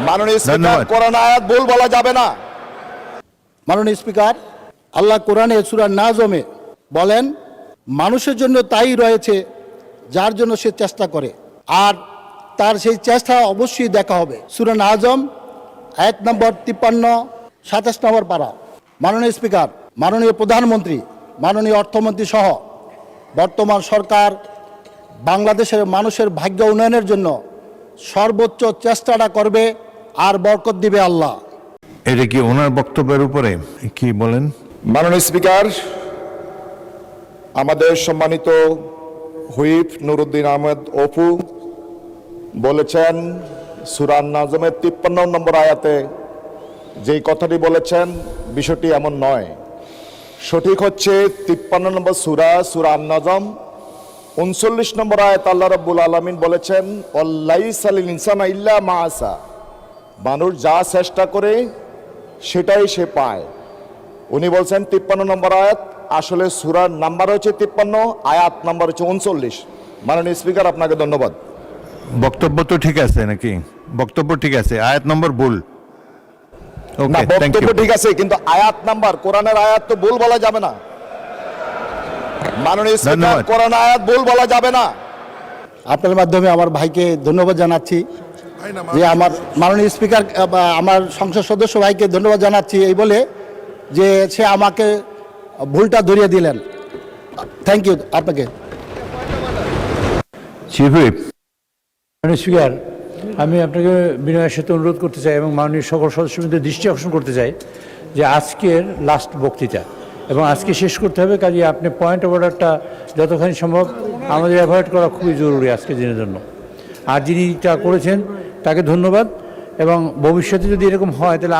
মাননীয় স্পিকার, কোরআন আয়াত ভুল বলা যাবে না। মাননীয় স্পিকার, আল্লাহ কোরআনে সূরা নাজমে বলেন, মানুষের জন্য তাই রয়েছে যার জন্য সে চেষ্টা করে, আর তার সেই চেষ্টা অবশ্যই দেখা হবে। সূরা নাজম আয়াত নম্বর 53, 27 নম্বর পারা। মাননীয় স্পিকার, মাননীয় প্রধানমন্ত্রী, মাননীয় অর্থমন্ত্রী সহ বর্তমান সরকার বাংলাদেশের মানুষের ভাগ্য উন্নয়নের জন্য সর্বোচ্চ চেষ্টাটা করবে, আর বরকত দিবে আল্লাহ। এটা কি ওনার বক্তব্যের উপরে কি বলেন? মাননীয় স্পিকার, আমাদের সম্মানিত হুইপ নুরুদ্দিন আহমেদ অপু বলেছেন সূরা নাজমের 53 নম্বর আয়াতে যেই কথাটি বলেছেন বিষয়টি এমন নয়। সঠিক হচ্ছে 53 নম্বর সূরা নাজম 39 নম্বর আয়াত। আল্লাহ রাব্বুল আলামিন বলেছেন, ওয়াল্লাইসা লিল ইনসানি ইল্লা মা আসা, মানুষ যা চেষ্টা করে সেটাই সে পায়। উনি বলছেন 53 নম্বর আয়াত, আসলে সূরার নাম্বার হচ্ছে 53, আয়াত নাম্বার হচ্ছে 39। মাননীয় স্পিকার, আপনাকে ধন্যবাদ। বক্তব্য তো ঠিক আছে নাকি? বক্তব্য ঠিক আছে, আয়াত নম্বর ভুল। না, ওকে, থ্যাংক বক্তব্য ইউ। ঠিক আছে, কিন্তু আয়াত নাম্বার, কোরআনের আয়াত তো ভুল বলা যাবে না। মাননীয় স্পিকার, ধন্যবাদ। কোরআন আয়াত ভুল বলা যাবে না। আপনার মাধ্যমে আমার ভাইকে ধন্যবাদ জানাচ্ছি, যে আমার মাননীয় স্পিকার আমার সংসদ সদস্য ভাইকে ধন্যবাদ জানাচ্ছি এই বলে যে সে আমাকে ভুলটা ধরিয়ে দিলেন। থ্যাংক ইউ আপনাকে। Chief whip. মাননীয় স্পিকার, আমি আপনাকে বিনয়ের সাথে অনুরোধ করতে চাই এবং মাননীয় সকল সদস্যদের দৃষ্টি আকর্ষণ করতে চাই যে আজকের লাস্ট বক্তৃতা এবং আজকে শেষ করতে হবে, কাজে আপনি পয়েন্ট অফ অর্ডারটা যতখানি সম্ভব আমাদের অ্যাভয়েড করা খুবই জরুরি আজকের দিনের জন্য। আর যিনি এটা করেছেন তাকে ধন্যবাদ, এবং ভবিষ্যতে যদি এরকম হয় তাহলে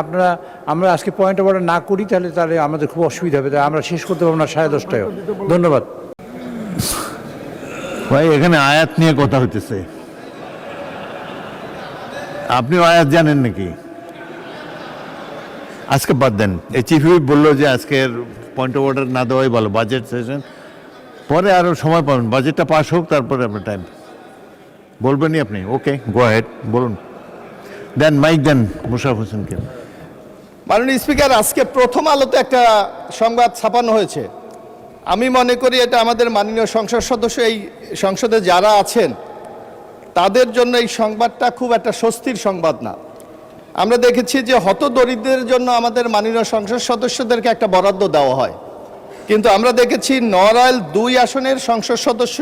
আমরা আজকে পয়েন্ট অফ অর্ডার না করি তাহলে আমাদের খুব অসুবিধা হবে, তাই আমরা শেষ করতে পারবো না 10:30টায়। ধন্যবাদ ভাই, এখানে আয়াত নিয়ে কথা হইতেছে, আপনিও আয়াত জানেন নাকি? আজকে বাদ দেন। এই চিফ হুইপ বললো যে আজকের পয়েন্ট অফ অর্ডার না দেওয়াই ভালো, বাজেট সেশন পরে আরও সময় পাবেন, বাজেটটা পাস হোক তারপরে আপনার টাইম বলবেনই আপনি। ওকে, গো হেড, বলুন। দেন মাইক দেন মুশারফ হোসেনকে। মাননীয় স্পিকার, আজকে প্রথম আলোতে একটা সংবাদ ছাপানো হয়েছে। আমি মনে করি এটা আমাদের মাননীয় সংসদ সদস্য, এই সংসদে যারা আছেন তাদের জন্য এই সংবাদটা খুব একটা স্বস্তির সংবাদ না। আমরা দেখেছি যে হতদরিদ্রদের জন্য আমাদের মাননীয় সংসদ সদস্যদেরকে একটা বরাদ্দ দেওয়া হয়, কিন্তু আমরা দেখেছি নড়াইল 2 আসনের সংসদ সদস্য